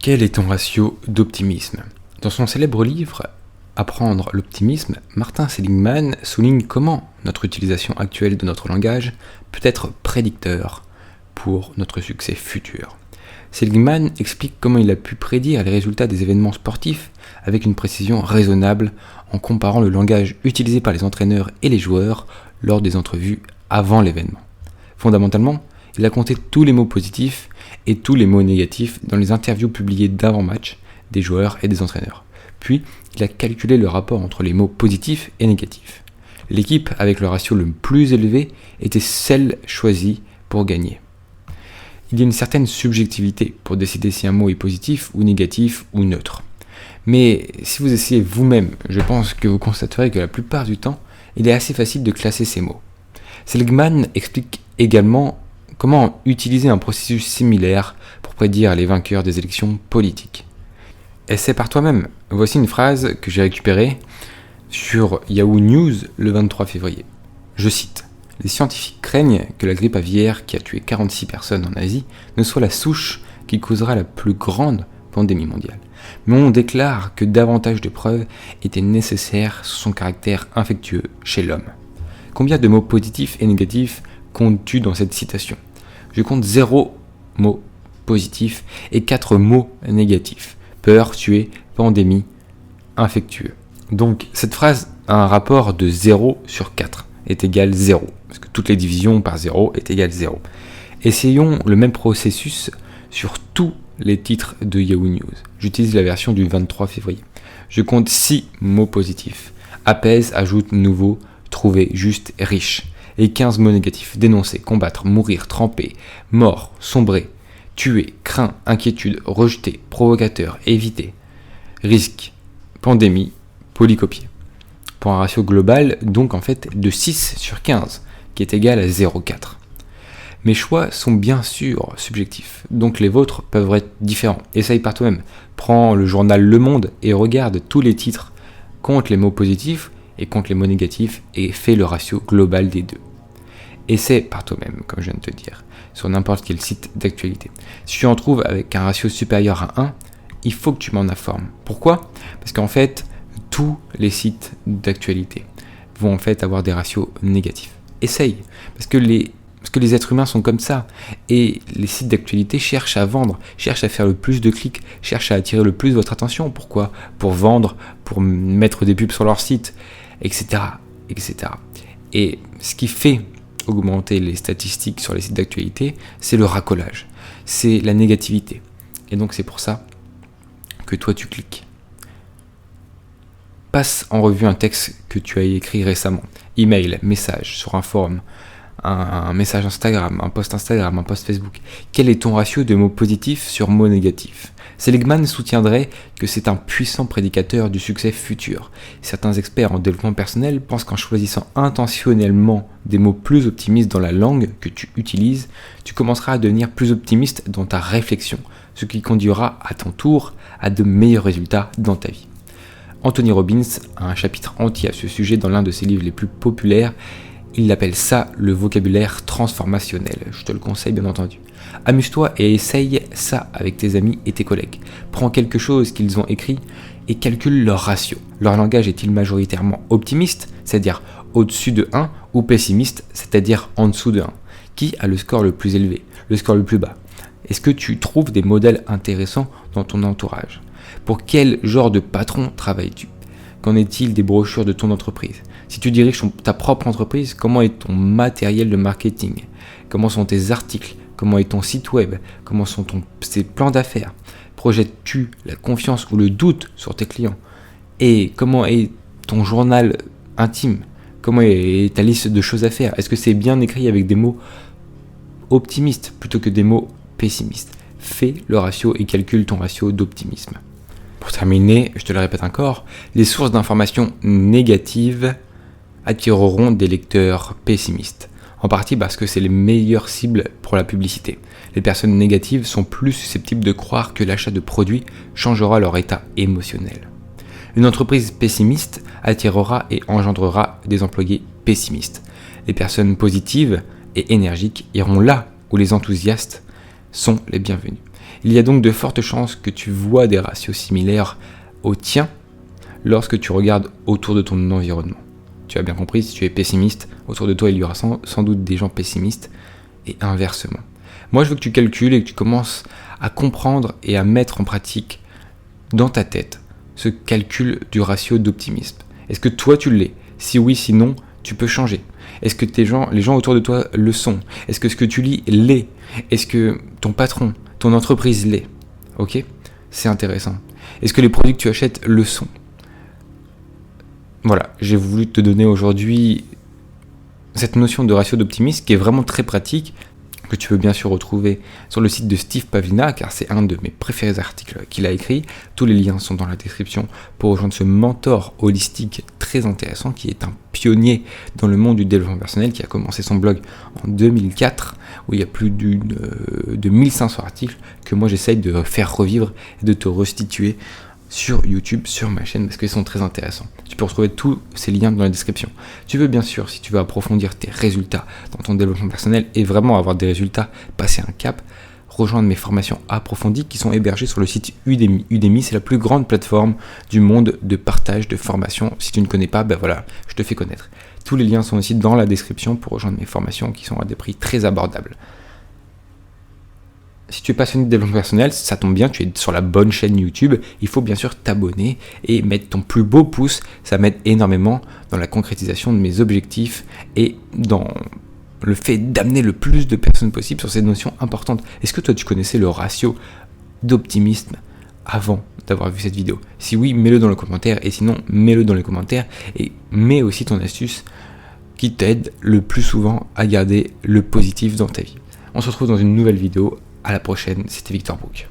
Quel est ton ratio d'optimisme ? Dans son célèbre livre « Apprendre l'optimisme », Martin Seligman souligne comment notre utilisation actuelle de notre langage peut être prédicteur pour notre succès futur. Seligman explique comment il a pu prédire les résultats des événements sportifs avec une précision raisonnable en comparant le langage utilisé par les entraîneurs et les joueurs lors des entrevues avant l'événement. Fondamentalement, il a compté tous les mots positifs et tous les mots négatifs dans les interviews publiées d'avant-match des joueurs et des entraîneurs. Puis, il a calculé le rapport entre les mots positifs et négatifs. L'équipe avec le ratio le plus élevé était celle choisie pour gagner. Il y a une certaine subjectivité pour décider si un mot est positif ou négatif ou neutre. Mais si vous essayez vous-même, je pense que vous constaterez que la plupart du temps, il est assez facile de classer ces mots. Seligman explique également comment utiliser un processus similaire pour prédire les vainqueurs des élections politiques. Essaie par toi-même. Voici une phrase que j'ai récupérée sur Yahoo News le 23 février. Je cite. « Les scientifiques craignent que la grippe aviaire qui a tué 46 personnes en Asie ne soit la souche qui causera la plus grande pandémie mondiale. Mais on déclare que davantage de preuves étaient nécessaires sur son caractère infectieux chez l'homme. » Combien de mots positifs et négatifs comptes-tu dans cette citation ? Je compte 0 mots positifs et 4 mots négatifs. Peur, tuer, pandémie, infectieux. Donc cette phrase a un rapport de 0 sur 4 est égal 0. Parce que toutes les divisions par 0 est égal 0. Essayons le même processus sur tous les titres de Yahoo News. J'utilise la version du 23 février. Je compte 6 mots positifs. Apaise, ajoute, nouveau, trouver, juste, riche. Et 15 mots négatifs. Dénoncer, combattre, mourir, tremper, mort, sombrer, tuer, craint, inquiétude, rejeter, provocateur, éviter, risque, pandémie, polycopier. Pour un ratio global, donc en fait, de 6 sur 15, qui est égal à 0,4. Mes choix sont bien sûr subjectifs, donc les vôtres peuvent être différents. Essaye par toi-même. Prends le journal Le Monde et regarde tous les titres. Compte les mots positifs et compte les mots négatifs et fais le ratio global des deux. Essaie par toi-même, comme je viens de te dire, sur n'importe quel site d'actualité. Si tu en trouves avec un ratio supérieur à 1, il faut que tu m'en informes. Pourquoi ? Parce qu'en fait, tous les sites d'actualité vont en fait avoir des ratios négatifs. Essaye, parce que les êtres humains sont comme ça, et les sites d'actualité cherchent à vendre, cherchent à faire le plus de clics, cherchent à attirer le plus votre attention. Pourquoi ? Pour vendre, pour mettre des pubs sur leur site, etc., etc. Et ce qui fait augmenter les statistiques sur les sites d'actualité, c'est le racolage, c'est la négativité. Et donc c'est pour ça que toi tu cliques. Passe en revue un texte que tu as écrit récemment. Email, message sur un forum, un message Instagram, un post Instagram, un post Facebook. Quel est ton ratio de mots positifs sur mots négatifs ? Seligman soutiendrait que c'est un puissant prédicateur du succès futur. Certains experts en développement personnel pensent qu'en choisissant intentionnellement des mots plus optimistes dans la langue que tu utilises, tu commenceras à devenir plus optimiste dans ta réflexion, ce qui conduira à ton tour à de meilleurs résultats dans ta vie. Anthony Robbins a un chapitre entier à ce sujet dans l'un de ses livres les plus populaires. Il appelle ça le vocabulaire transformationnel. Je te le conseille bien entendu. Amuse-toi et essaye ça avec tes amis et tes collègues. Prends quelque chose qu'ils ont écrit et calcule leur ratio. Leur langage est-il majoritairement optimiste, c'est-à-dire au-dessus de 1, ou pessimiste, c'est-à-dire en dessous de 1 ? Qui a le score le plus élevé, le score le plus bas ? Est-ce que tu trouves des modèles intéressants dans ton entourage ? Pour quel genre de patron travailles-tu ? Qu'en est-il des brochures de ton entreprise ? Si tu diriges ta propre entreprise, comment est ton matériel de marketing ? Comment sont tes articles ? Comment est ton site web ? Comment sont tes plans d'affaires ? Projettes-tu la confiance ou le doute sur tes clients ? Et comment est ton journal intime ? Comment est ta liste de choses à faire ? Est-ce que c'est bien écrit avec des mots optimistes plutôt que des mots pessimistes ? Fais le ratio et calcule ton ratio d'optimisme. Pour terminer, je te le répète encore, les sources d'informations négatives attireront des lecteurs pessimistes. En partie parce que c'est les meilleures cibles pour la publicité. Les personnes négatives sont plus susceptibles de croire que l'achat de produits changera leur état émotionnel. Une entreprise pessimiste attirera et engendrera des employés pessimistes. Les personnes positives et énergiques iront là où les enthousiastes sont les bienvenus. Il y a donc de fortes chances que tu vois des ratios similaires aux tiens lorsque tu regardes autour de ton environnement. Tu as bien compris, si tu es pessimiste, autour de toi il y aura sans doute des gens pessimistes et inversement. Moi je veux que tu calcules et que tu commences à comprendre et à mettre en pratique dans ta tête ce calcul du ratio d'optimisme. Est-ce que toi tu l'es? Si oui, sinon, tu peux changer. Est-ce que les gens autour de toi le sont? Est-ce que ce que tu lis l'est? Est-ce que ton patron, ton entreprise l'est? Ok? C'est intéressant. Est-ce que les produits que tu achètes le sont? Voilà, j'ai voulu te donner aujourd'hui cette notion de ratio d'optimisme qui est vraiment très pratique, que tu peux bien sûr retrouver sur le site de Steve Pavlina, car c'est un de mes préférés articles qu'il a écrit. Tous les liens sont dans la description pour rejoindre ce mentor holistique très intéressant qui est un pionnier dans le monde du développement personnel, qui a commencé son blog en 2004, où il y a plus de 1500 articles que moi j'essaye de faire revivre et de te restituer sur YouTube, sur ma chaîne, parce qu'ils sont très intéressants. Tu peux retrouver tous ces liens dans la description. Tu veux bien sûr, si tu veux approfondir tes résultats dans ton développement personnel et vraiment avoir des résultats, passer un cap, rejoindre mes formations approfondies qui sont hébergées sur le site Udemy. Udemy, c'est la plus grande plateforme du monde de partage de formations. Si tu ne connais pas, ben voilà, je te fais connaître. Tous les liens sont aussi dans la description pour rejoindre mes formations qui sont à des prix très abordables. Si tu es passionné de développement personnel, ça tombe bien, tu es sur la bonne chaîne YouTube. Il faut bien sûr t'abonner et mettre ton plus beau pouce. Ça m'aide énormément dans la concrétisation de mes objectifs et dans le fait d'amener le plus de personnes possible sur ces notions importantes. Est-ce que toi tu connaissais le ratio d'optimisme avant d'avoir vu cette vidéo? Si oui, mets-le dans le commentaire, et sinon mets-le dans les commentaires et mets aussi ton astuce qui t'aide le plus souvent à garder le positif dans ta vie. On se retrouve dans une nouvelle vidéo. À la prochaine, c'était Victor Brook.